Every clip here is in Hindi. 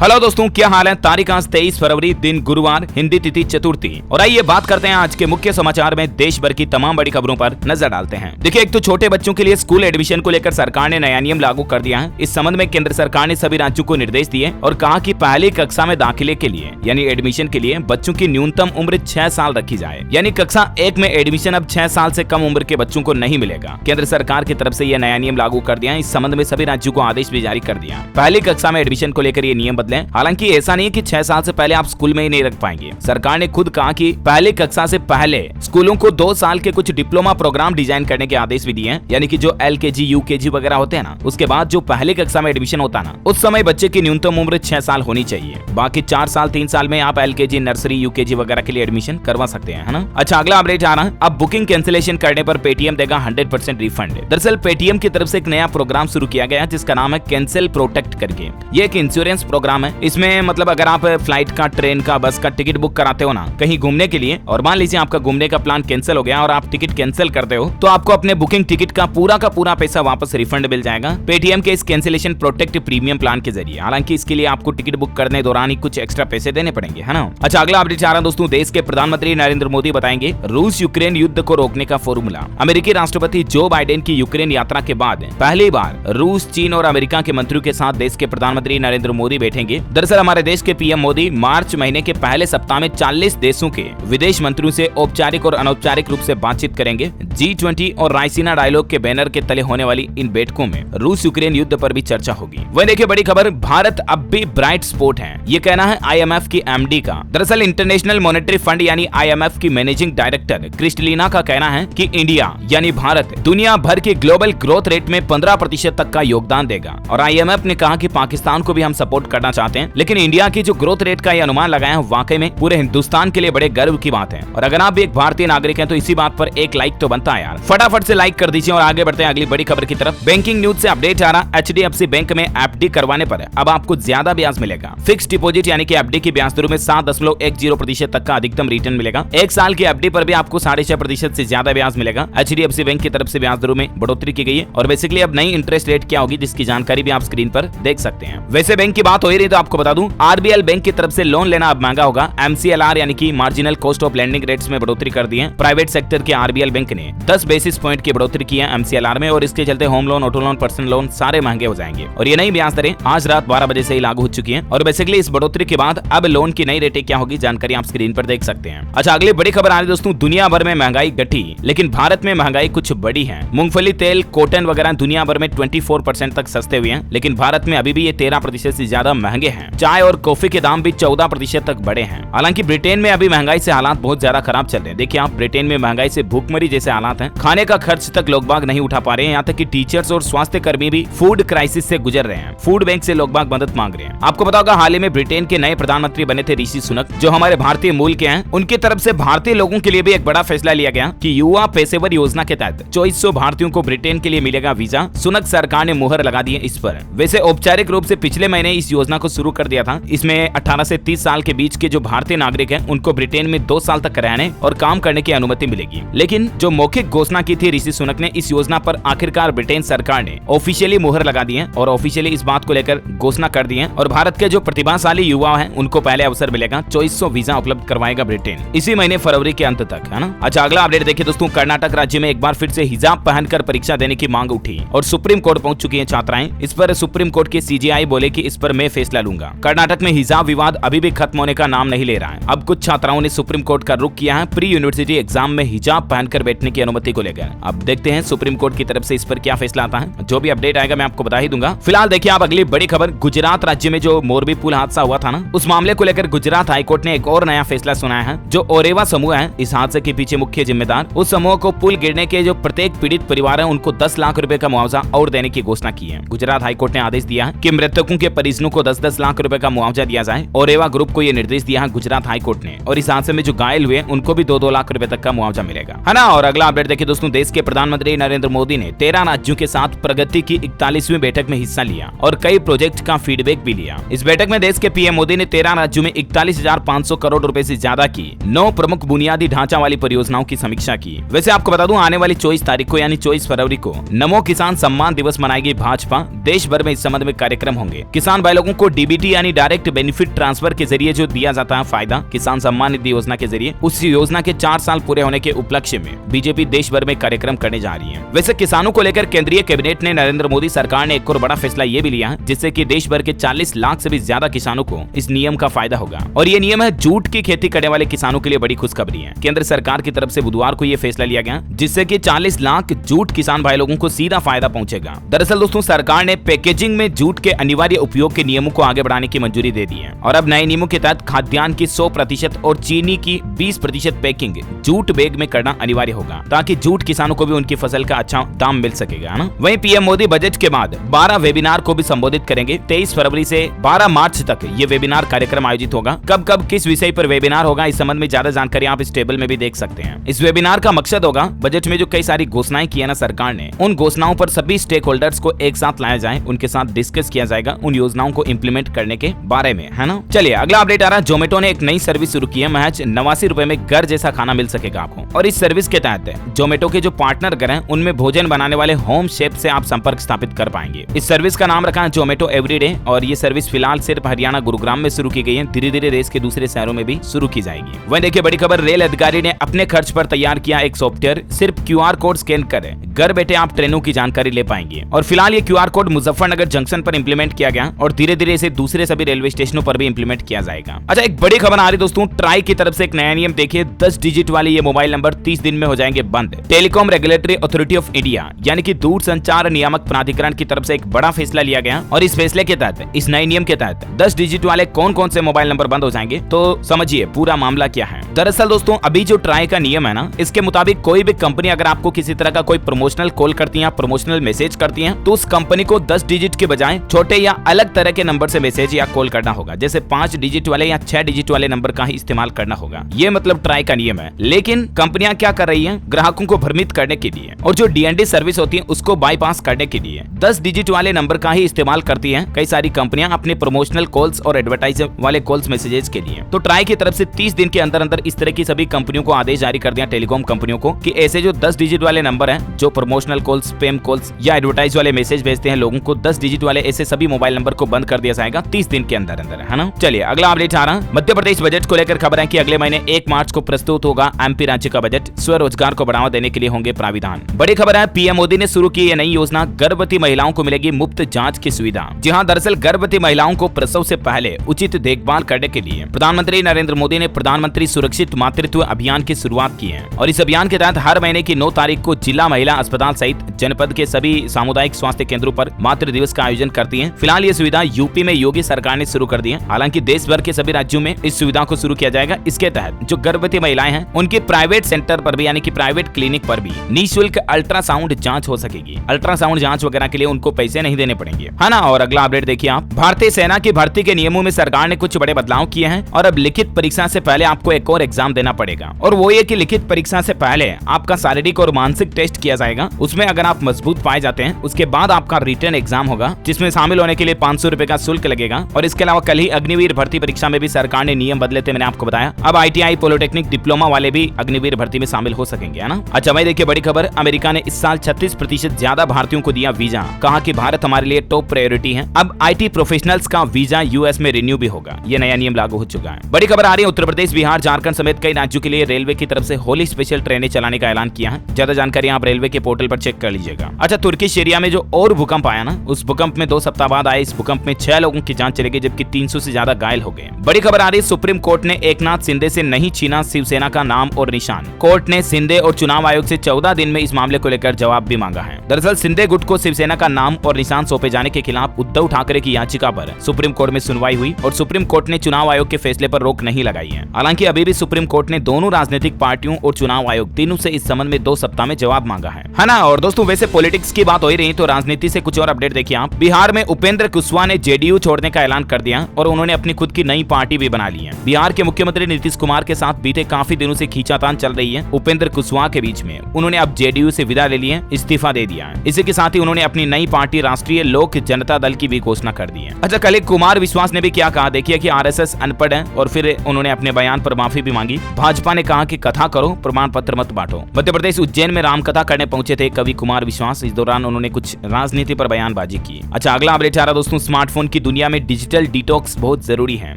हेलो दोस्तों, क्या हाल है। तारीख आज 23 फरवरी, दिन गुरुवार, हिंदी तिथि चतुर्थी। और आइए बात करते हैं आज के मुख्य समाचार में देश भर की तमाम बड़ी खबरों पर नजर डालते हैं। देखिए, एक तो छोटे बच्चों के लिए स्कूल एडमिशन को लेकर सरकार ने नया नियम लागू कर दिया है। इस संबंध में केंद्र सरकार ने सभी राज्यों को निर्देश दिए और कहा कि पहली कक्षा में दाखिले के लिए यानी एडमिशन के लिए बच्चों की न्यूनतम उम्र 6 साल रखी जाए। यानी कक्षा 1 में एडमिशन अब 6 साल से कम उम्र के बच्चों को नहीं मिलेगा। केंद्र सरकार की तरफ से यह नया नियम लागू कर दिया है। इस संबंध में सभी राज्यों को आदेश भी जारी कर दिया। पहली कक्षा में एडमिशन को लेकर ये नियम बदले। हालांकि ऐसा नहीं कि 6 साल से पहले आप स्कूल में ही नहीं रख पाएंगे। सरकार ने खुद कहा कि पहली कक्षा से पहले स्कूलों को 2 साल के कुछ डिप्लोमा प्रोग्राम डिजाइन करने के आदेश भी दिए हैं। यानी कि जो LKG UKG वगैरह होते हैं ना, उसके बाद जो पहली कक्षा में एडमिशन होता है ना, उस समय बच्चे की न्यूनतम उम्र 6 साल होनी चाहिए। बाकी 4 साल 3 साल में आप LKG नर्सरी UKG वगैरह के लिए एडमिशन करवा सकते हैं, है ना। अच्छा, अगला अपडेट आ रहा है। अब बुकिंग कैंसिलेशन करने पर पेटीएम देगा 100% रिफंड। दरअसल पेटीएम की तरफ से एक नया प्रोग्राम शुरू किया गया है जिसका नाम है कैंसिल प्रोटेक्ट करके। ये एक इंश्योरेंस प्रोग्राम है। इसमें मतलब अगर आप फ्लाइट का, ट्रेन का, बस का टिकट बुक कराते हो ना कहीं घूमने के लिए, और मान लीजिए आपका घूमने का प्लान कैंसिल हो गया और आप टिकट कैंसिल करते हो, तो आपको अपने बुकिंग टिकट का पूरा पैसा वापस रिफंड मिल जाएगा पेटीएम के इस कैंसिलेशन प्रोटेक्ट प्रीमियम प्लान के जरिए। हालांकि इसके लिए आपको टिकट बुक करने दौरान ही कुछ एक्स्ट्रा पैसे देने पड़ेंगे, है ना। अच्छा, अगला अपडेट आ रहा है दोस्तों। देश के प्रधानमंत्री नरेंद्र मोदी बताएंगे रूस यूक्रेन युद्ध को रोकने का फॉर्मूला। अमेरिकी राष्ट्रपति जो बाइडेन की यूक्रेन यात्रा के बाद पहली बार रूस, चीन और अमेरिका के मंत्रियों के साथ देश के प्रधानमंत्री नरेंद्र मोदी बैठेंगे। दरअसल हमारे देश के पीएम मोदी मार्च महीने के पहले सप्ताह में 40 देशों के विदेश मंत्रियों से औपचारिक और अनौपचारिक रूप से बातचीत करेंगे। G20 और रायसीना डायलॉग के बैनर के तले होने वाली इन बैठकों में रूस यूक्रेन युद्ध पर भी चर्चा होगी। वह देखिए, बड़ी खबर, भारत अब भी ब्राइट स्पॉट है, ये कहना है IMF की MD का। दरअसल इंटरनेशनल मॉनेटरी फंड यानी IMF की मैनेजिंग डायरेक्टर क्रिस्टलिना का कहना है कि इंडिया यानी भारत दुनिया भर के ग्लोबल ग्रोथ रेट में 15% तक का योगदान देगा। और IMF ने कहा कि पाकिस्तान को भी हम सपोर्ट करना चाहते हैं, लेकिन इंडिया की जो ग्रोथ रेट का अनुमान लगाया है वाकई में पूरे हिंदुस्तान के लिए बड़े गर्व की बात है। और अगर आप भी एक भारतीय नागरिक हैं तो इसी बात पर एक लाइक तो बनता है यार। फटाफट से लाइक कर दीजिए और आगे बढ़ते हैं अगली बड़ी खबर की तरफ। बैंकिंग न्यूज से अपडेट आ रहा। HDFC बैंक में FD करवाने पर अब आपको ज्यादा ब्याज मिलेगा। फिक्स डिपॉजिट यानी कि FD की ब्याज दरों में 7.10% तक का अधिकतम रिटर्न मिलेगा। 1 साल की FD पर भी आपको 6.5% से ज्यादा ब्याज मिलेगा। HDFC बैंक की तरफ से ब्याज दरों में बढ़ोतरी की गई है और बेसिकली अब नई इंटरेस्ट रेट क्या होगी जिसकी जानकारी भी आप स्क्रीन पर देख सकते हैं। वैसे बैंक की बात हो रही है तो आपको बता दूं, RBL बैंक की तरफ से लोन लेना अब महंगा होगा। MCLR यानी कि marginal cost of lending rates में बढ़ोतरी कर दी है। प्राइवेट सेक्टर के RBL बैंक ने 10 बेसिस पॉइंट की बढ़ोतरी की है MCLR में, और इसके चलते home loan, auto loan, personal loan सारे महंगे हो जाएंगे। और ये नई ब्याज दरें आज रात 12 बजे से ही लागू हो चुकी हैं। और बेसिकली इस बढ़ोतरी के बाद अब लोन की नई रेटें क्या होगी जानकारी आप स्क्रीन पर देख सकते हैं। अच्छा, अगली बड़ी खबर आ रही है दोस्तों। दुनिया भर में महंगाई घटी, लेकिन भारत में महंगाई कुछ बड़ी है। मूंगफली, तेल, कॉटन वगैरह दुनिया भर में 24% तक सस्ते हुए हैं, लेकिन भारत में अभी भी ये 13% से ज्यादा महंगे हैं। चाय और कॉफी के दाम भी 14% तक बढ़े हैं। हालांकि ब्रिटेन में अभी महंगाई से हालात बहुत ज्यादा खराब चल रहे हैं। देखिए आप, ब्रिटेन में महंगाई से भूखमरी जैसे हालात हैं। खाने का खर्च तक लोग बाग नहीं उठा पा रहे हैं। यहाँ तक कि टीचर्स और स्वास्थ्य कर्मी भी फूड क्राइसिस से गुजर रहे हैं। फूड बैंक से लोग बाग मदद मांग रहे हैं। आपको पता होगा हाल ही में ब्रिटेन के नए प्रधानमंत्री बने थे ऋषि सुनक, जो हमारे भारतीय मूल के हैं। उनकी तरफ से भारतीय लोगों के लिए भी एक बड़ा फैसला लिया गया कि युवा पेशेवर योजना के तहत 2400 भारतीयों को ब्रिटेन के लिए मिलेगा वीजा। सुनक सरकार ने मुहर लगा दी है इस पर। वैसे औपचारिक रूप से पिछले महीने इस योजना को शुरू कर दिया था। इसमें 18 से 30 साल के बीच के जो भारतीय नागरिक हैं उनको ब्रिटेन में 2 साल तक रहने और काम करने की अनुमति मिलेगी। लेकिन जो मौखिक घोषणा की थी ऋषि सुनक ने, इस योजना पर आखिरकार ब्रिटेन सरकार ने ऑफिशियली मुहर लगा दी है और ऑफिशियली इस बात को लेकर घोषणा कर दी है। और भारत के जो प्रतिभाशाली युवा हैं उनको पहले अवसर मिलेगा। 2400 वीजा उपलब्ध करवाएगा ब्रिटेन इसी महीने फरवरी के अंत तक, है ना। अच्छा, अगला अपडेट देखिए दोस्तों। कर्नाटक राज्य में एक बार फिर से हिजाब पहनकर परीक्षा देने की मांग उठी और सुप्रीम कोर्ट पहुंच चुकी है छात्राएं। इस पर सुप्रीम कोर्ट के CJI बोले कि इस पर मैं फैसला लूंगा। कर्नाटक में हिजाब विवाद अभी भी खत्म होने का नाम नहीं ले रहा है। अब कुछ छात्राओं ने सुप्रीम कोर्ट का रुख किया है प्री यूनिवर्सिटी एग्जाम में हिजाब पहनकर बैठने की अनुमति को लेकर। अब देखते हैं सुप्रीम कोर्ट की तरफ से इस पर क्या फैसला आता है। जो भी अपडेट आएगा मैं आपको बता ही दूंगा। फिलहाल देखिए आप अगली बड़ी खबर। गुजरात राज्य में जो मोरबी पुल हादसा हुआ था ना, उस मामले को लेकर गुजरात हाईकोर्ट ने एक और नया फैसला सुनाया है। जो ओरेवा समूह है इस हादसे के पीछे मुख्य जिम्मेदार, उस समूह को पुल गिरने के जो प्रत्येक पीड़ित परिवार है उनको 10 लाख रुपए का मुआवजा और देने की घोषणा की है। गुजरात हाईकोर्ट ने आदेश दिया है कि मृतकों के परिजनों को 10-10 लाख रुपए का मुआवजा दिया जाए। ओरेवा ग्रुप को यह निर्देश दिया है गुजरात हाईकोर्ट ने। और इस हादसे में जो घायल हुए उनको भी 2-2 लाख रुपए तक का मुआवजा मिलेगा, है ना। और अगला अपडेट देखिए दोस्तों। देश के प्रधानमंत्री नरेंद्र मोदी ने 13 राज्यों के साथ प्रगति की 41वीं बैठक में हिस्सा लिया और कई प्रोजेक्ट का फीडबैक भी लिया। इस बैठक में देश के पीएम मोदी ने 13 राज्यों में 41,500 करोड़ रुपए से ज्यादा की 9 प्रमुख बुनियादी ढांचा वाली परियोजनाओं की समीक्षा की। वैसे आपको बता दूं, आने वाली 24 तारीख को यानी 24 फरवरी को नमो किसान सम्मान दिवस मनाएगी भाजपा। देश भर में इस संबंध में कार्यक्रम होंगे। किसान भाई लोगों को डीबीटी यानी डायरेक्ट बेनिफिट ट्रांसफर के जरिए जो दिया जाता है फायदा किसान सम्मान निधि योजना के जरिए, उस योजना के 4 साल पूरे होने के उपलक्ष्य में बीजेपी देश भर में कार्यक्रम करने जा रही है। वैसे किसानों को लेकर केंद्रीय कैबिनेट ने नरेंद्र मोदी सरकार ने एक और बड़ा फैसला ये भी लिया है, जिससे कि देश भर के 40 लाख से भी ज्यादा किसानों को इस नियम का फायदा होगा। और ये नियम है जूट की खेती करने वाले किसानों के लिए बड़ी खुशखबरी है। केंद्र सरकार की तरफ से बुधवार को ये फैसला लिया गया, जिससे कि 40 लाख जूट किसान भाई लोगों को सीधा फायदा पहुंचेगा। दरअसल दोस्तों, सरकार ने पैकेजिंग में जूट के अनिवार्य उपयोग के नियमों को आगे बढ़ाने की मंजूरी दे दी है और अब नए नियमों के तहत खाद्यान्न की 100% और चीनी की 20% पैकिंग जूट बैग में करना अनिवार्य होगा, ताकि जूट किसानों को भी उनकी फसल का अच्छा दाम मिल सकेगा ना। वहीं पीएम मोदी बजट के बाद 12 वेबिनार को भी संबोधित करेंगे। 23 फरवरी से 12 मार्च तक ये वेबिनार कार्यक्रम आयोजित होगा। कब कब किस विषय पर वेबिनार होगा, इस संबंध में ज्यादा जानकारी आप इस टेबल में भी देख सकते हैं। इस वेबिनार का मकसद होगा बजट में जो कई सारी घोषणाएं की है ना सरकार ने, उन घोषणाओं पर सभी स्टेक होल्डर्स को एक साथ लाया जाए, उनके साथ डिस्कस किया जाएगा उन योजनाओं को इम्प्लीमेंट करने के बारे में, है ना। चलिए अगला अपडेट आ रहा है। जोमेटो ने एक नई सर्विस शुरू की है। महज 89 रुपए में घर जैसा खाना मिल सकेगा आपको। और इस सर्विस के तहत जोमेटो के जो पार्टनर घर हैं, उनमें भोजन बनाने वाले होम शेफ से आप संपर्क स्थापित कर पाएंगे। इस सर्विस का नाम रखा है जोमेटो एवरीडे और ये सर्विस फिलहाल सिर्फ हरियाणा गुरुग्राम में शुरू की गई है। धीरे धीरे देश के दूसरे शहरों में भी शुरू की जाएगी। वहीं देखिए बड़ी खबर, रेल अधिकारी ने अपने खर्च पर तैयार किया एक सॉफ्टवेयर। सिर्फ QR कोड स्कैन कर घर बैठे आप ट्रेनों की जानकारी ले पाएंगे। और फिलहाल ये QR कोड मुजफ्फरनगर जंक्शन पर इंप्लीमेंट किया गया और धीरे धीरे इसे दूसरे सभी रेलवे स्टेशनों पर भी इंप्लीमेंट किया जाएगा। अच्छा, एक बड़ी खबर आ रही दोस्तों, ट्राई की तरफ से एक नया नियम देखिए। 10 डिजिट वाले ये मोबाइल नंबर 30 दिन में हो जाएंगे बंद। Telecom regulatory authority of India यानी कि दूरसंचार नियामक प्राधिकरण की तरफ से एक बड़ा फैसला लिया गया और इस फैसले के तहत, इस नए नियम के तहत 10 डिजिट वाले कौन कौन से मोबाइल नंबर बंद हो जाएंगे। तो समझिए पूरा मामला क्या है। दरअसल दोस्तों, अभी जो ट्राई का नियम है ना, इसके मुताबिक कोई भी कंपनी अगर आपको किसी तरह का कोई प्रमोशनल कॉल करती है, प्रमोशनल मैसेज करती है, तो उस कंपनी को 10 डिजिट के बजाय छोटे या अलग तरह के नंबर से मैसेज या कॉल करना होगा। जैसे 5 डिजिट वाले या 6 डिजिट वाले नंबर का ही इस्तेमाल करना होगा। ये मतलब ट्राई का नियम है। लेकिन कंपनियां क्या कर रही हैं, ग्राहकों को भ्रमित करने के लिए और जो DND सर्विस होती है उसको बाईपास करने के लिए 10 डिजिट वाले नंबर का ही इस्तेमाल करती हैं कई सारी कंपनियां अपने प्रमोशनल कॉल्स और एडवर्टाइज वाले कॉल्स मैसेजेस के लिए। तो ट्राई की तरफ से 30 दिन के अंदर अंदर इस तरह की सभी कंपनियों को आदेश जारी कर दिया, टेलीकॉम कंपनियों को, कि ऐसे जो 10 डिजिट वाले नंबर हैं जो प्रमोशनल कॉल्स, स्पैम कॉल्स या एडवर्टाइज वाले मैसेज भेजते हैं लोगों को, 10 डिजिट वाले ऐसे सभी मोबाइल नंबर को बंद कर दिया जाएगा 30 दिन के अंदर अंदर, है ना। चलिए अगला अपडेट आ रहा। मध्य प्रदेश बजट को लेकर खबर है कि अगले महीने 1 मार्च को प्रस्तुत होगा MP राज्य का बजट। स्वरोजगार को बढ़ावा देने के लिए होंगे प्राविधान। बड़ी खबर है, पीएम मोदी ने शुरू की ये नई योजना, गर्भवती महिलाओं को मिलेगी मुफ्त जांच की सुविधा। जी हां, दरअसल गर्भवती महिलाओं को प्रसव से पहले उचित देखभाल करने के लिए प्रधानमंत्री नरेंद्र मोदी ने प्रधानमंत्री सुरक्षित मातृत्व अभियान की शुरुआत की है और इस अभियान के तहत हर महीने की 9 तारीख को जिला महिला अस्पताल सहित जनपद के सभी सामुदायिक स्वास्थ्य केंद्रों पर मातृ दिवस का आयोजन करती है। फिलहाल ये सुविधा यूपी में योगी सरकार ने शुरू कर दी है। हालांकि देश भर के सभी राज्यों में इस सुविधा को शुरू किया जाएगा। इसके तहत जो गर्भवती महिलाएं हैं उनके प्राइवेट सेंटर पर भी यानी कि प्राइवेट क्लिनिक पर भी निःशुल्क अल्ट्रासाउंड जांच हो सकेगी। अल्ट्रासाउंड जांच वगैरह के लिए उनको पैसे नहीं देने पड़ेंगे, है ना। और अगला अपडेट देखिए आप, भारतीय सेना की भर्ती के नियमों में सरकार ने कुछ बड़े बदलाव किए हैं और अब लिखित परीक्षा से पहले आपको एक और एग्जाम देना पड़ेगा। और वो ये कि लिखित परीक्षा से पहले आपका शारीरिक और मानसिक टेस्ट किया जाएगा। उसमें अगर आप मजबूत पाए जाते हैं उसके बाद आपका रिटर्न एग्जाम होगा, जिसमें शामिल होने के लिए 500 रुपए का शुल्क लगेगा। और इसके अलावा कल ही अग्निवीर भर्ती परीक्षा में भी सरकार ने नियम बदले थे, मैंने आपको बताया। अब ITI पॉलिटेक्निक डिप्लोमा वाले भी अग्निवीर भर्ती में शामिल हो सकेंगे, है ना। अच्छा भाई देखिए बड़ी खबर, अमेरिका ने इस साल 36% ज्यादा भारतीयों को दिया वीजा। कहा कि भारत हमारे लिए टॉप प्रायोरिटी है। अब IT प्रोफेशनल्स का वीजा US में रिन्यू भी होगा। ये नया नियम लागू हो चुका है। बड़ी खबर आ रही है, उत्तर प्रदेश, बिहार, झारखंड समेत कई राज्यों के लिए रेलवे की तरफ से होली स्पेशल ट्रेनें चलाने का ऐलान किया है। ज्यादा जानकारी आप रेलवे के पोर्टल पर चेक कर लीजिएगा। अच्छा, तुर्की सीरिया में जो और भूकंप आया ना, उस भूकंप में 2 सप्ताह बाद आए इस भूकंप में 6 लोगों की जान चली गई, जबकि 300 से ज्यादा घायल हो गए। बड़ी खबर आ रही है, सुप्रीम कोर्ट ने एकनाथ शिंदे से नहीं छीना शिवसेना का नाम और निशान। कोर्ट ने शिंदे और चुनाव आयोग से 14 दिन में इस मामले को लेकर जवाब भी मांगा है। दरअसल शिंदे गुट को शिवसेना का नाम और निशान सौंपे जाने के खिलाफ उद्धव ठाकरे की याचिका पर सुप्रीम कोर्ट में सुनवाई हुई और सुप्रीम कोर्ट ने चुनाव आयोग के फैसले पर रोक नहीं लगाई है। हालांकि अभी भी सुप्रीम कोर्ट ने दोनों राजनीतिक पार्टियों और चुनाव आयोग तीनों से इस संबंध में 2 सप्ताह में जवाब मांगा है ना। और दोस्तों वैसे पॉलिटिक्स की बात हो ही रही तो राजनीति से कुछ और अपडेट देखिए आप। बिहार में उपेंद्र कुशवाहा ने JDU छोड़ने का ऐलान कर दिया और उन्होंने अपनी खुद की नई पार्टी भी बना ली है। बिहार के मुख्यमंत्री नीतीश कुमार के साथ बीते काफी दिनों से खींचातान चल रही है उपेंद्र कुशवाहा के बीच में। उन्होंने अब JDU से विदा ले ली है, इस्तीफा दे दिया है। इसी के साथ ही उन्होंने अपनी नई पार्टी राष्ट्रीय लोक जनता दल की भी घोषणा कर दी है। अच्छा, कल कुमार विश्वास ने भी क्या कहा देखिए कि RSS अनपढ़ है और फिर उन्होंने अपने बयान पर माफी भी मांगी। भाजपा ने कहा कि कथा करो, प्रमाण पत्र मत बांटो। मध्य प्रदेश उज्जैन में रामकथा करने पहुंचे थे कवि कुमार विश्वास। इस दौरान उन्होंने कुछ राजनीति पर बयानबाजी की। अच्छा, अगला अपडेट आ रहा दोस्तों, स्मार्टफोन की दुनिया में डिजिटल डिटॉक्स बहुत जरूरी है।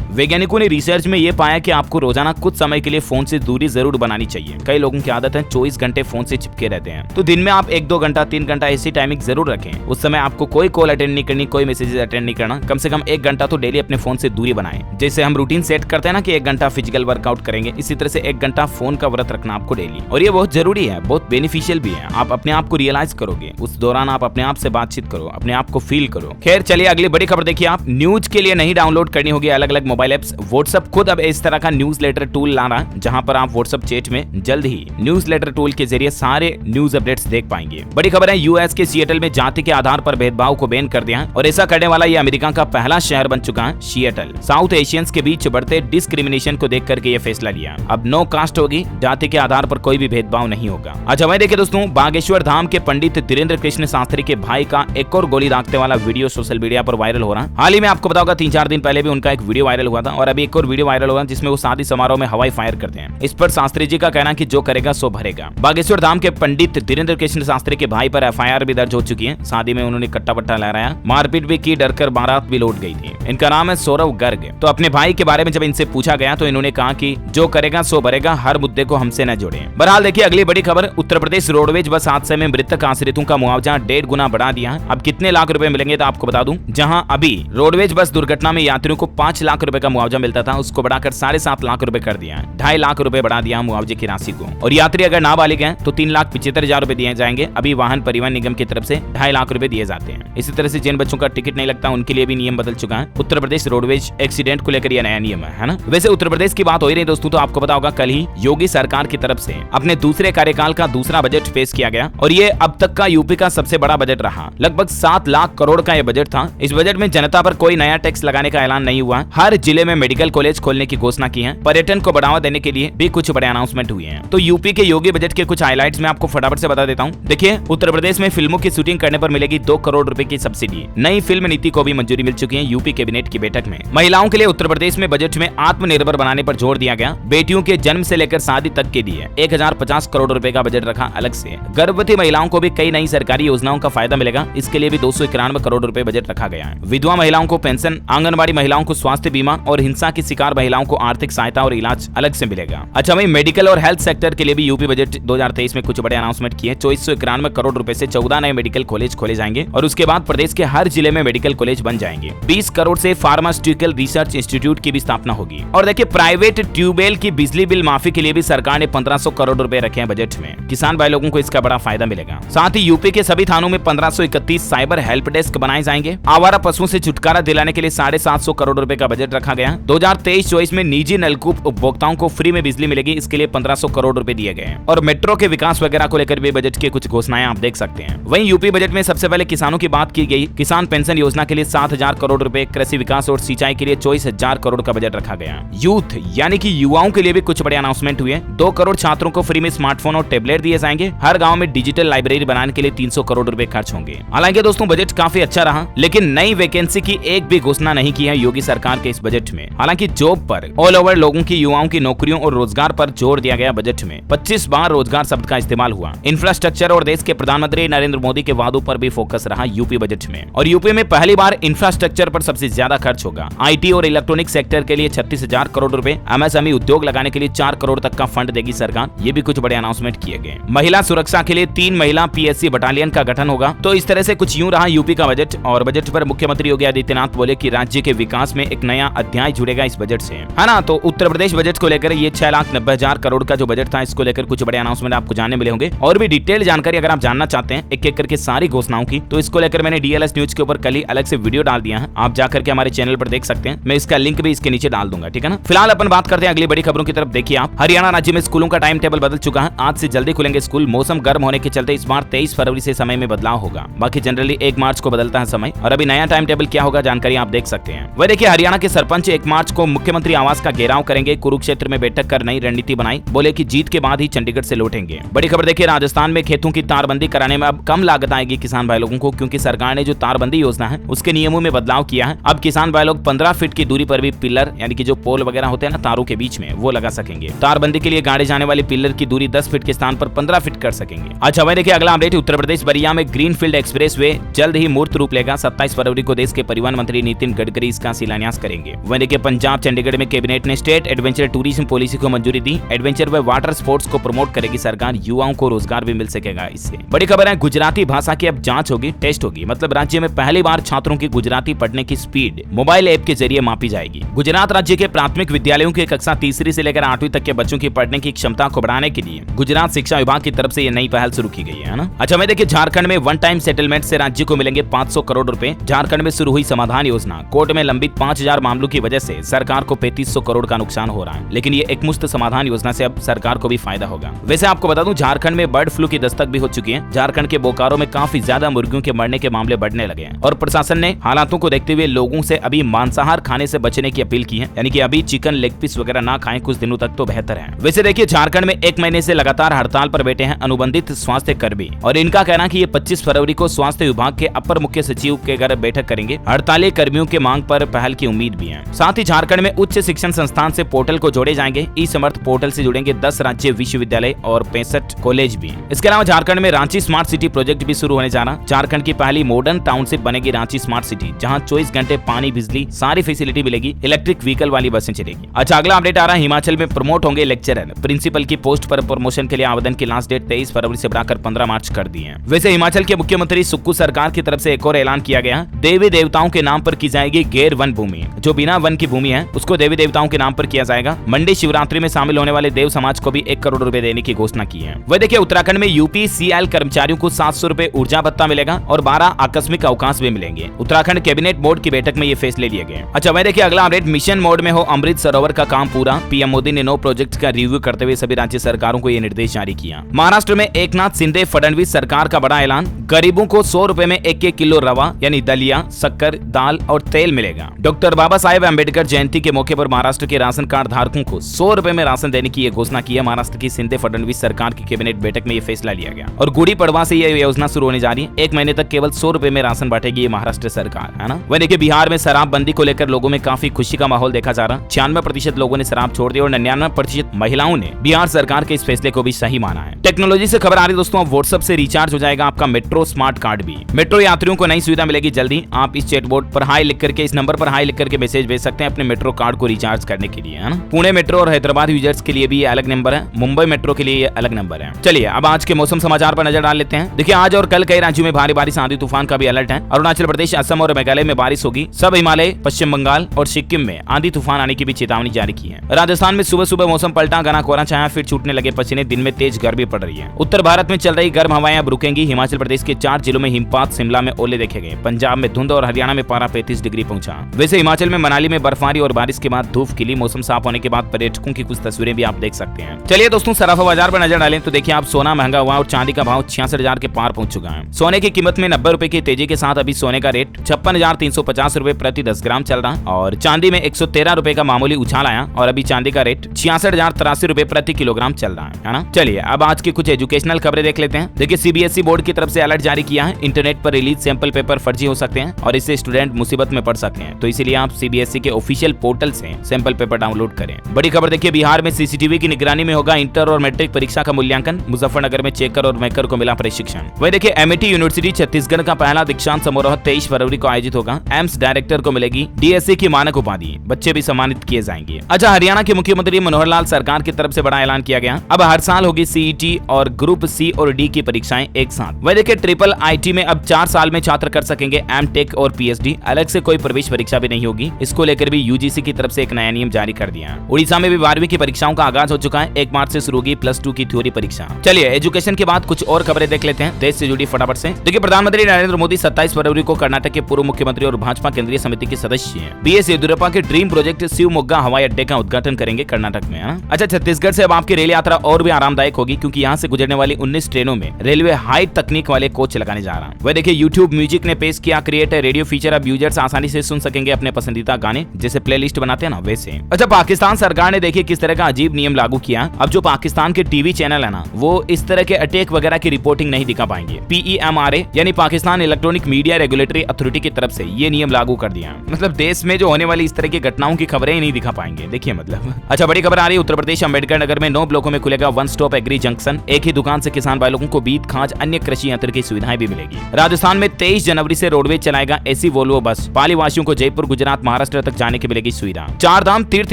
वैज्ञानिकों ने रिसर्च में ये पाया कि आपको रोजाना कुछ समय के लिए फोन से दूरी जरूर बनानी चाहिए। कई लोगों की आदत है 24 घंटे फोन से चिपके रहते हैं, तो दिन में आप 1-2 घंटा 3 घंटा ऐसी टाइमिंग जरूर रखें। उस समय आपको कोई कॉल अटेंड नहीं करनी, कोई मैसेजेस अटेंड नहीं करना। कम से कम 1 घंटा तो डेली अपने फोन से दूरी बनाएं। जैसे हम रूटीन सेट करते हैं ना कि 1 घंटा फिजिकल वर्कआउट करेंगे, इसी तरह से 1 घंटा फोन का व्रत रखना आपको डेली। और ये बहुत जरूरी है, बहुत बेनिफिशियल भी है। आप अपने आप को रियलाइज करोगे, उस दौरान आप अपने आप से बातचीत करो, अपने आप को फील करो। खैर चलिए अगली बड़ी खबर देखिए। आप न्यूज के लिए नहीं डाउनलोड करनी होगी अलग अलग मोबाइल एप्स। व्हाट्सएप खुद अब इस तरह का न्यूज़लेटर टूल ला रहा है, जहां पर आप व्हाट्सएप चैट में जल्द ही न्यूज़लेटर टूल के जरिए सारे न्यूज अपडेट्स देख पाएंगे। बड़ी खबर है, यूएस के सिएटल में जाति के आधार पर भेदभाव को बैन कर दिया है और ऐसा करने वाला ये अमेरिका का पहला शहर बन चुका है। सिएटल साउथ एशियंस के बीच बढ़ते डिस्क्रिमिनेशन को देख करके ये फैसला लिया। अब नो कास्ट होगी, जाति के आधार पर कोई भी भेदभाव नहीं होगा। अच्छा वही देखिए दोस्तों, बागेश्वर धाम के पंडित धीरेन्द्र कृष्ण शास्त्री के भाई का एक और गोली दागते वाला वीडियो सोशल मीडिया पर वायरल हो रहा है। हाल ही में आपको पता होगा 3-4 दिन पहले भी उनका एक वीडियो वायरल हुआ था और अभी एक और वीडियो वायरल हुआ जिसमें वो शादी समारोह में हवाई फायर करते हैं। इस पर शास्त्री जी का कहना कि जो करेगा सो भरेगा। बागेश्वर धाम के पंडित धीरेन्द्र कृष्ण शास्त्री के भाई पर एफआईआर भी दर्ज हो चुकी है। शादी में उन्होंने कट्टा पट्टा लहराया, मारपीट भी की, डरकर बारात भी लौट गई थी। इनका नाम है सौरव गर्ग। तो अपने भाई के बारे में जब इनसे पूछा गया तो इन्होंने कहा कि जो करेगा सो भरेगा, हर मुद्दे को हमसे न जोड़े। बहरहाल देखिए अगली बड़ी खबर, उत्तर प्रदेश रोडवेज बस हादसे में मृतक आश्रितों का मुआवजा 1.5 गुना बढ़ा दिया है। अब कितने लाख रुपए मिलेंगे तो आपको बता दूं, जहां अभी रोडवेज बस दुर्घटना में यात्रियों को 5 लाख रुपए का मुआवजा मिलता था, उसको बढ़ाकर 7.5 लाख रुपए कर दिया है। 2.5 लाख रुपए बढ़ा दिया मुआवजे की राशि को। और यात्री अगर नाबालिग हैं तो 3,75,000 रुपए दिए जाएंगे। अभी वाहन परिवहन निगम की तरफ से 2.5 लाख रुपए दिए जाते हैं। इसी तरह से जिन बच्चों का टिकट नहीं लगता उनके लिए भी नियम बदल चुका है। उत्तर प्रदेश रोडवेज एक्सीडेंट को लेकर यह नया नियम है ना। वैसे उत्तर प्रदेश की बात हो ही रही दोस्तों, तो आपको पता होगा कल ही योगी सरकार की तरफ से अपने दूसरे कार्यकाल का दूसरा बजट पेश किया गया और ये अब तक का यूपी का सबसे बड़ा बजट रहा। लगभग 7 लाख करोड़ का यह बजट था। इस बजट में जनता पर कोई नया टैक्स लगाने का ऐलान नहीं हुआ। हर जिले में मेडिकल कॉलेज खोलने की घोषणा की है। पर्यटन को बढ़ावा देने के लिए भी कुछ बड़े अनाउंसमेंट हुए हैं। तो यूपी के योगी बजट के कुछ हाइलाइट्स में आपको फटाफट से बता देता हूँ। देखिए, उत्तर प्रदेश में फिल्मों की शूटिंग करने पर मिलेगी 2 करोड़ रुपए की सब्सिडी। नई फिल्म नीति को भी मंजूरी मिल चुकी है यूपी कैबिनेट की बैठक में। महिलाओं के लिए उत्तर प्रदेश में बजट में आत्मनिर्भर बनाने पर जोर दिया गया। बेटियों के जन्म से लेकर शादी तक के लिए 1050 करोड़ रुपए का बजट रखा अलग से। गर्भवती महिलाओं को भी कई नई सरकारी योजनाओं का फायदा मिलेगा, इसके लिए भी 291 करोड़ रुपए बजट रखा गया है। विधवा महिलाओं को पेंशन, आंगनबाड़ी महिलाओं को स्वास्थ्य बीमा और हिंसा की शिकार महिलाओं को आर्थिक सहायता और इलाज अलग से मिलेगा। अच्छा भाई, मेडिकल और हेल्थ सेक्टर के लिए भी यूपी बजट 2023 में कुछ बड़े अनाउंसमेंट किए। 2491 करोड़ रुपए से 14 नए मेडिकल कॉलेज खोले जाएंगे और उसके बाद प्रदेश के हर जिले में मेडिकल कॉलेज बन जाएंगे। 20 करोड़ से फार्मास्यूटिकल रिसर्च इंस्टीट्यूट की भी स्थापना होगी। और देखिए, प्राइवेट ट्यूबवेल की बिजली बिल माफी के लिए भी सरकार ने 1500 करोड़ रुपए रखे हैं बजट में। किसान भाई लोगों को इसका बड़ा फायदा मिलेगा। साथ ही यूपी के सभी थानों में 1531 साइबर हेल्प डेस्क बनाए जाएंगे। आवारा पशुओं से छुटकारा दिलाने के लिए 750 करोड़ रुपए का बजट रखा गया। 2023-24 में निजी नलकूप उपभोक्ताओं को फ्री में बिजली मिलेगी, इसके लिए 1500 करोड़ रुपए दिए गए। और मेट्रो के विकास वगैरह को लेकर भी बजट के कुछ घोषणाएं आप देख सकते हैं। वहीं यूपी बजट में सबसे पहले किसानों की बात की गई। किसान पेंशन योजना के लिए 7000 करोड़ रुपए, कृषि विकास और सिंचाई के लिए 24,000 करोड़ का बजट रखा गया। यूथ यानी कि युवाओं के लिए भी कुछ बड़े अनाउंसमेंट हुए। 2 करोड़ छात्रों को फ्री में स्मार्टफोन और टेबलेट दिए जाएंगे। हर गांव में डिजिटल लाइब्रेरी बनाने के लिए 300 करोड़ रुपए खर्च होंगे। हालांकि दोस्तों बजट काफी अच्छा रहा, लेकिन नई वैकेंसी की एक भी घोषणा नहीं की है योगी सरकार के इस बजट में। हालांकि जॉब पर ऑल ओवर लोगों की, युवाओं की नौकरियों और रोजगार पर जोर दिया गया बजट में। 25 बार रोजगार शब्द का इस्तेमाल हुआ। इंफ्रास्ट्रक्चर और देश के प्रधानमंत्री नरेंद्र मोदी के वादों पर भी फोकस रहा यूपी बजट में। और यूपी में पहली बार इंफ्रास्ट्रक्चर पर सबसे ज्यादा खर्च होगा। आईटी और इलेक्ट्रॉनिक सेक्टर के लिए 36,000 करोड़ रुपए, एमएसएमई उद्योग लगाने के लिए 4 करोड़ तक का फंड देगी सरकार। ये भी कुछ बड़े अनाउंसमेंट किए गए। महिला सुरक्षा के लिए 3 महिला पीएससी बटालियन का गठन होगा। तो इस तरह से कुछ यूं रहा यूपी का बजट। और बजट पर मुख्यमंत्री योगी आदित्यनाथ बोले कि राज्य के विकास में एक नया अध्याय जुड़ेगा इस बजट से, है ना। तो उत्तर प्रदेश बजट को लेकर ये 6,90,000 करोड़ का जो बजट था, इसको लेकर कुछ बड़े अनाउंसमेंट आपको जानने मिले होंगे। और भी डिटेल जानकारी अगर आप जानना चाहते हैं एक एक करके सारी घोषणाओं की, तो इसको लेकर मैंने डीएलएस न्यूज के ऊपर कल ही अलग से वीडियो डाल दिया है। आप जाकर के हमारे चैनल पर देख सकते हैं। मैं इसका लिंक भी इसके नीचे डाल दूंगा, ठीक है ना। फिलहाल अपन बात करते हैं अगली बड़ी खबरों की तरफ। देखिए आप, हरियाणा राज्य में स्कूलों का टाइम टेबल बदल चुका है। आज से जल्दी खुलेंगे स्कूल। मौसम गर्म होने के चलते इस बार 23 फरवरी से समय में बदलाव होगा। बाकी जनरली 1 मार्च को बदलता है समय। और अभी नया टाइम टेबल क्या होगा जानकारी आप देख सकते हैं। वह देखिए, हरियाणा के सरपंच 1 मार्च को मुख्यमंत्री आवास का घेराव करेंगे। कुरुक्षेत्र में बैठक कर नई रणनीति बनाई। बोले कि जीत के बाद ही चंडीगढ़ से लौटेंगे। बड़ी खबर देखिए, राजस्थान में खेतों की तारबंदी कराने में अब कम लागत आएगी किसान भाई लोगों को, क्योंकि सरकार ने जो तारबंदी योजना है उसके नियमों में बदलाव किया है। अब किसान भाई लोग 15 फीट की दूरी पर भी पिलर यानी कि जो पोल वगैरह होते हैं ना तारों के बीच में, वो लगा सकेंगे। तारबंदी के लिए गाड़े जाने वाली पिलर की दूरी 10 फीट के स्थान पर 15 फीट कर सकेंगे। अच्छा भाई देखिए, अगला अपडेट उत्तर प्रदेश बरिया में ग्रीनफील्ड एक्सप्रेस वे जल्द ही मूर्त रूप लेगा। 27 फरवरी को देश के परिवहन मंत्री नितिन गडकरी इसका शिलान्यास करेंगे। वहीं देखिए पंजाब चंडीगढ़ में कैबिनेट ने स्टेट एडवेंचर टूरिज्म पॉलिसी को मंजूरी दी। एडवेंचर व वाटर स्पोर्ट्स को प्रमोट करेगी सरकार, युवाओं को रोजगार भी मिल सकेगा इससे। बड़ी खबर है, गुजराती भाषा की अब जांच होगी, टेस्ट होगी। मतलब राज्य में पहली बार छात्रों की गुजराती पढ़ने की स्पीड मोबाइल ऐप के जरिए मापी जाएगी। गुजरात राज्य के प्राथमिक विद्यालयों की कक्षा तीसरी से लेकर 8वीं तक के बच्चों की पढ़ने की क्षमता को बढ़ाने के लिए गुजरात शिक्षा विभाग की तरफ से ये नई पहल शुरू की गई है ना। अच्छा मैं देखिए झारखंड में वन टाइम सेटलमेंट से राज्य को मिलेंगे 500 करोड़ रुपए। झारखंड में शुरू हुई समाधान योजना, कोर्ट में लंबित 5000 मामलों की वजह से सरकार को 3500 करोड़ का नुकसान हो रहा है, लेकिन ये एकमुश्त समाधान योजना से अब सरकार को भी फायदा होगा। वैसे आपको बता दूं झारखंड में बर्ड फ्लू की दस्तक भी हो चुकी है। झारखंड के बोकारो में काफी ज्यादा मुर्गियों के मरने के मामले बढ़ने लगे हैं और प्रशासन ने हालातों को देखते हुए लोगों से अभी मांसाहार खाने से बचने की अपील की है, यानी कि अभी चिकन लेग पीस वगैरह ना खाएं कुछ दिनों तक तो बेहतर है। वैसे देखिए झारखंड में 1 महीने से लगातार हड़ताल पर बैठे हैं अनुबंधित स्वास्थ्य कर्मी और इनका कहना कि ये 25 फरवरी को स्वास्थ्य विभाग के अपर मुख्य सचिव के घर बैठक करेंगे। हड़ताली कर्मियों के मांग पर पहल की उम्मीद भी है। साथ ही झारखंड में उच्च शिक्षण संस्थान से पोर्टल को जोड़े जाएंगे। ई समर्थ पोर्टल से जुड़ेंगे 10 राज्य विश्वविद्यालय और 65 कॉलेज भी। इसके अलावा झारखंड में रांची स्मार्ट सिटी प्रोजेक्ट भी शुरू होने जा रहा। झारखंड की पहली मॉडर्न टाउनशिप बनेगी रांची स्मार्ट सिटी, जहां 24 घंटे पानी बिजली सारी फैसिलिटी मिलेगी। इलेक्ट्रिक व्हीकल वाली बसें चलेगी। अच्छा अगला अपडेट आ रहा है, हिमाचल में प्रमोट होंगे लेक्चरर। प्रिंसिपल की पोस्ट पर प्रमोशन के लिए आवेदन की लास्ट डेट 23 फरवरी से बढ़ाकर 15 मार्च कर दी है। वैसे हिमाचल के मुख्यमंत्री सुक्खू सरकार की तरफ से एक और ऐलान किया गया, देवी देवताओं के नाम पर की जाएगी गैर वन भूमि। जो बिना वन की भूमि है उसको देवी देवताओं के नाम पर किया जाएगा। मंडी शिवरात्रि में शामिल होने वाले देव समाज को भी 1 करोड़ रुपए देने की घोषणा की है। वह देखिए उत्तराखंड में यूपीसीएल कर्मचारियों को 700 रुपए ऊर्जा भत्ता मिलेगा और 12 आकस्मिक अवकाश भी मिलेंगे। उत्तराखंड कैबिनेट बोर्ड की बैठक में ये फैसले लिए गए। अच्छा वह देखिए अगला अपडेट, मिशन मोड में हो अमृत सरोवर का काम पूरा। पीएम मोदी ने 9 प्रोजेक्ट का रिव्यू करते हुए सभी राज्य सरकारों को ये निर्देश जारी किया। महाराष्ट्र में एकनाथ शिंदे फडणवीस सरकार का बड़ा ऐलान, गरीबों को 100 रुपए में 1 किलो रवा यानी दलिया, शक्कर, दाल और तेल मिलेगा। डॉक्टर बाबा साहेब अम्बेडकर जयंती के मौके पर महाराष्ट्र के राशन कार्ड धारकों को 100 रुपए में राशन देने की घोषणा की है। महाराष्ट्र की शिंदे फडणवीस सरकार की कैबिनेट बैठक में ये फैसला लिया गया और गुड़ी पड़वा से यह योजना शुरू होने जा रही है। 1 महीने तक केवल 100 रुपए में राशन बांटेगी ये महाराष्ट्र सरकार, है ना। वह देखिए बिहार में शराबबंदी को लेकर लोगों में काफी खुशी का माहौल देखा जा रहा। 96% लोगों ने शराब छोड़ दी और 99% महिलाओं ने बिहार सरकार के इस फैसले को भी सही माना है। टेक्नोलॉजी से खबर आ रही दोस्तों, व्हाट्सएप से रिचार्ज हो जाएगा आपका मेट्रो स्मार्ट कार्ड भी। मेट्रो यात्रियों को नई सुविधा मिलेगी जल्दी। आप इस चैटबॉट पर हाई लिख करके, इस नंबर पर हाई लिख करके मैसेज भेज सकते हैं अपने मेट्रो कार्ड को रिचार्ज करने के लिए, है ना। पुणे मेट्रो और हैदराबाद यूजर्स के लिए भी ये अलग नंबर है, मुंबई मेट्रो के लिए ये अलग नंबर है। चलिए अब आज के मौसम समाचार पर नजर डाल लेते हैं। देखिए आज और कल कई राज्यों में भारी बारिश आंधी तूफान का भी अलर्ट है। अरुणाचल प्रदेश, असम और मेघालय में बारिश होगी। सब हिमालय, पश्चिम बंगाल और सिक्किम में आंधी तूफान आने की भी चेतावनी जारी की है। राजस्थान में सुबह सुबह मौसम पलटा, घना कोहरा छाया, फिर छूटने लगे पसीने, दिन में तेज गर्मी पड़ रही है। उत्तर भारत में चल रही गर्म हवाएं अब रुकेंगी। हिमाचल प्रदेश के 4 जिलों में हिमपात, शिमला में ओले देखे गए। पंजाब में धुंध और हरियाणा में पारा 35 डिग्री पहुंचा। वैसे हिमाचल में मनाली में बर्फबारी और बारिश के बाद धूप खिली। मौसम साफ होने के बाद पर्यटकों की कुछ तस्वीरें भी आप देख सकते हैं। चलिए दोस्तों सराफा बाजार पर नजर डालें तो देखिए आप सोना महंगा हुआ और चांदी का भाव 66,000 के पार पहुंच चुका है। सोने की कीमत में 90 रुपए की तेजी के साथ अभी सोने का रेट 56,350 रुपए प्रति 10 ग्राम चल रहा और चांदी में 113 रुपए का मामूली उछाल आया और अभी चांदी का रेट 66,083 रुपए प्रति किलोग्राम चल रहा है ना। चलिए अब आज की कुछ एजुकेशनल खबरें देख लेते हैं। देखिए सीबीएसई बोर्ड की तरफ से अलर्ट जारी किया है, इंटरनेट पर रिलीज सैंपल पेपर फर्जी हो सकते हैं और इससे स्टूडेंट मुसीबत में पड़ सकते हैं, तो इसीलिए आप सीबीएसई के ऑफिशियल पोर्टल से सैंपल पेपर डाउनलोड करें। बड़ी खबर देखिए बिहार में सीसीटीवी की निगरानी में होगा इंटर और मैट्रिक परीक्षा का मूल्यांकन। मुजफ्फरनगर में चेकर और मेकर को मिला प्रशिक्षण। वही देखिए एमआईटी यूनिवर्सिटी छत्तीसगढ़ का पहला दीक्षांत समारोह 23 फरवरी को आयोजित होगा। एम्स डायरेक्टर को मिलेगी डीएससी की मानक उपाधि, बच्चे भी सम्मानित किए जाएंगे। अच्छा हरियाणा के मुख्यमंत्री मनोहर लाल सरकार की तरफ से बड़ा ऐलान किया गया, अब हर साल होगी सीईटी और ग्रुप सी और डी की परीक्षाएं एक साथ। वही देखिए ट्रिपल आईटी में अब 4 साल में छात्र कर सकेंगे एमटेक और पीएचडी, अलग से कोई प्रवेश परीक्षा भी नहीं होगी। इसको लेकर भी यूजीसी की तरफ से एक नया नियम जारी कर दिया। उड़ीसा में भी 12वीं की परीक्षाओं का आगाज हो चुका है। 1 मार्च से शुरू होगी +2 की थ्योरी परीक्षा। चलिए एजुकेशन के बाद कुछ और खबरें देख लेते हैं देश से जुड़ी फटाफट से। देखिए प्रधानमंत्री नरेंद्र मोदी 27 फरवरी को कर्नाटक के पूर्व मुख्यमंत्री और भाजपा केंद्रीय समिति के सदस्य बीएस येदियुरप्पा के ड्रीम प्रोजेक्ट शिवमोग्गा हवाई अड्डे का उद्घाटन करेंगे कर्नाटक में। अच्छा छत्तीसगढ़ से अब आपकी रेल यात्रा और भी आरामदायक होगी क्योंकि यहाँ से गुजरने वाली 19 ट्रेनों में रेलवे हाई तकनीक वाले कोच लगाने जा रहा है। वह देखिए यूट्यूब म्यूजिक ने पेश किया क्रिएट रेडियो फीचर, अब यूजर्स आसानी से सुन सकेंगे अपने पसंदीदा गाने, जैसे प्लेलिस्ट बनाते हैं ना वैसे। अच्छा पाकिस्तान सरकार ने देखिए किस तरह का अजीब नियम लागू किया। अब जो पाकिस्तान के टीवी चैनल है ना वो इस तरह के अटैक वगैरह की रिपोर्टिंग नहीं दिखा पाएंगे। PEMRA यानी Pakistan electronic media regulatory authority की तरफ से ये नियम लागू कर दिया। मतलब देश में जो होने वाली इस तरह की घटनाओं की खबरें ही नहीं दिखा पाएंगे, देखिए मतलब। अच्छा बड़ी खबर आ रही है, उत्तर प्रदेश अम्बेडकर नगर में 9 ब्लॉकों में खुलेगा वन स्टॉप एग्री जंक्शन। एक ही दुकान से किसान भाई लोगों को बीज, खाद, अन्य कृषि यंत्र की सुविधाएं भी मिलेगी। राजस्थान में 23 जनवरी से रोडवेज चलाएगा एसी वोल्वो बस पाली वासियों को जयपुर, गुजरात, महाराष्ट्र तक जाने की मिलेगी सुविधा। चार धाम तीर्थ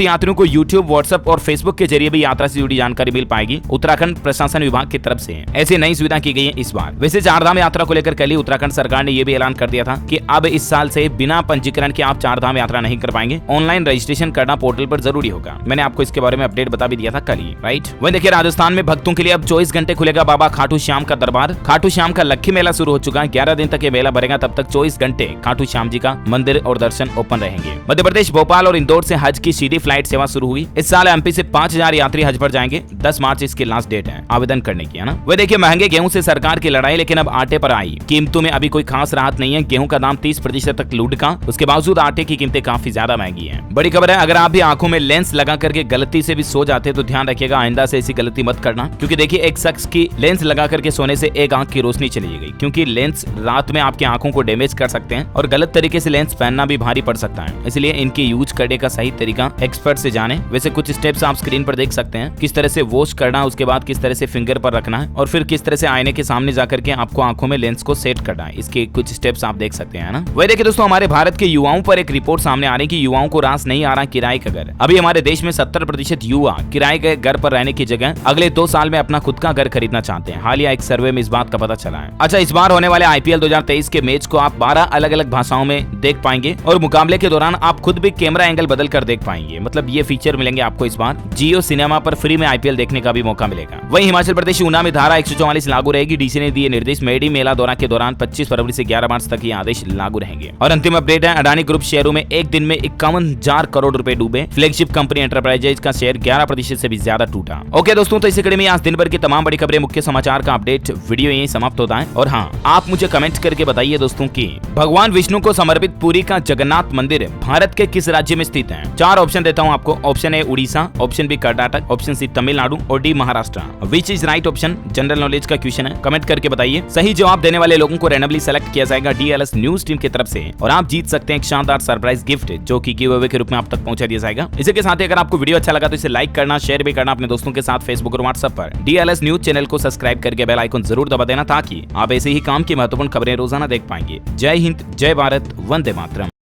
यात्रियों को यूट्यूब, व्हाट्सएप और फेसबुक के जरिए भी यात्रा से जुड़ी जानकारी मिल पाएगी उत्तराखंड प्रशासन विभाग की तरफ से। ऐसी नई सुविधा की गई है इस बार। वैसे चार धाम यात्रा को लेकर कल ही उत्तराखंड सरकार ने यह भी ऐलान कर दिया था कि अब इस साल से बिना पंजीकरण के आप चार धाम यात्रा नहीं कर पाएंगे, ऑनलाइन रजिस्ट्रेशन करना पोर्टल पर जरूरी होगा। मैंने आपको इसके बारे में अपडेट बता भी दिया था कल ही, राइट। वहीं देखिए राजस्थान में भक्तों के लिए अब 24 घंटे खुलेगा बाबा खाटू श्याम का दरबार। खाटू श्याम का लक्खी मेला शुरू हो चुका है। 11 दिन तक ये मेला भरेगा, तब तक 24 घंटे खाटू श्याम जी का मंदिर और दर्शन ओपन रहेंगे। मध्य प्रदेश भोपाल और इंदौर से हज की सीधी फ्लाइट सेवा शुरू हुई। इस साल एमपी से 5000 यात्री हज पर जाएंगे। 10 मार्च इसकी लास्ट डेट है आवेदन करने की, है ना। वह देखिए महंगे गेहूं से सरकार की लड़ाई, लेकिन अब आटे पर आई। कीमतों में अभी कोई खास राहत नहीं है। गेहूं का दाम 30% तक लुढ़का, उसके बावजूद आटे की कीमतें काफी ज्यादा महंगी हैं। बड़ी खबर है, अगर आप भी आंखों में लेंस लगा करके गलती से भी सो जाते हैं तो ध्यान रखिएगा, आइंदा से ऐसी गलती मत करना। क्योंकि देखिए एक शख्स की लेंस लगा करके सोने से एक आंख की रोशनी चली गई, क्योंकि लेंस रात में आपकी आंखों को डैमेज कर सकते हैं और गलत तरीके से लेंस पहनना भी भारी पड़ सकता है। इसलिए इनके यूज करने का सही तरीका एक्सपर्ट से जाने। वैसे कुछ स्टेप्स आप स्क्रीन पर देख सकते हैं, किस तरह से वॉश करना, उसके बाद किस तरह से फिंगर पर रखना है और फिर किस तरह से आईने के सामने जाकर के आपको आंखों में लेंस को सेट करना है। इसके कुछ स्टेप्स आप देख सकते हैं ना। वही देखिए दोस्तों, हमारे भारत के युवाओं पर एक रिपोर्ट सामने आ रही है कि युवाओं को रास नहीं आ रहा किराए का घर। अभी हमारे देश में 70% युवा किराए के घर पर रहने की जगह अगले 2 साल में अपना खुद का घर खरीदना चाहते हैं। हालिया एक सर्वे में इस बात का पता चला है। अच्छा, इस बार होने वाले आईपीएल 2023 के मैच को आप 12 अलग अलग भाषाओं में देख पाएंगे और मुकाबले के दौरान आप खुद भी कैमरा एंगल बदल कर देख पाएंगे। मतलब ये फीचर मिलेंगे आपको इस बार। जियो सिनेमा पर फ्री में आईपीएल देखने का भी मौका मिलेगा। वहीं हिमाचल प्रदेश ऊना में धारा 144 लागू रहेगी। डीसी ने दिए निर्देश। मेडी मेला दौरा के दौरान 25 फरवरी से 11 मार्च तक ये आदेश लागू रहेंगे। और अंतिम अपडेट है, अडानी ग्रुप शेयरों में एक दिन में 51,000 करोड़ रुपए डूबे। फ्लैगशिप कंपनी एंटरप्राइजेज का शेयर 11% से भी ज्यादा टूटा। ओके दोस्तों, तो इसी कड़ी में आज दिन भर की तमाम बड़ी खबरें, मुख्य समाचार का अपडेट वीडियो यहीं समाप्त होता है। और हाँ, आप मुझे कमेंट करके बताइए दोस्तों कि भगवान विष्णु को समर्पित पुरी का जगन्नाथ मंदिर भारत के किस राज्य में स्थित है। 4 ऑप्शन देता हूँ आपको। Option A Orissa, option B Karnataka, option C Tamil Nadu और D Maharashtra. Which is right option? General knowledge का क्वेश्चन है, कमेंट करके बताइए। सही जवाब देने वाले लोगों को रैंडमली सेलेक्ट किया जाएगा डीएलएस न्यूज टीम की तरफ से और आप जीत सकते हैं एक शानदार सरप्राइज गिफ्ट, जो कि गिव अवे के रूप में आप तक पहुंचा दिया जाएगा। इसी के साथ ही अगर आपको वीडियो अच्छा लगा तो इसे लाइक करना, शेयर भी करना अपने दोस्तों के साथ फेसबुक और व्हाट्सएप पर। डीएलएस न्यूज चैनल को सब्सक्राइब करके बेल आइकन जरूर दबा देना, ताकि आप ऐसे ही काम की महत्वपूर्ण खबरें रोजाना देख पाएंगे। जय हिंद, जय भारत, वंदे मातरम।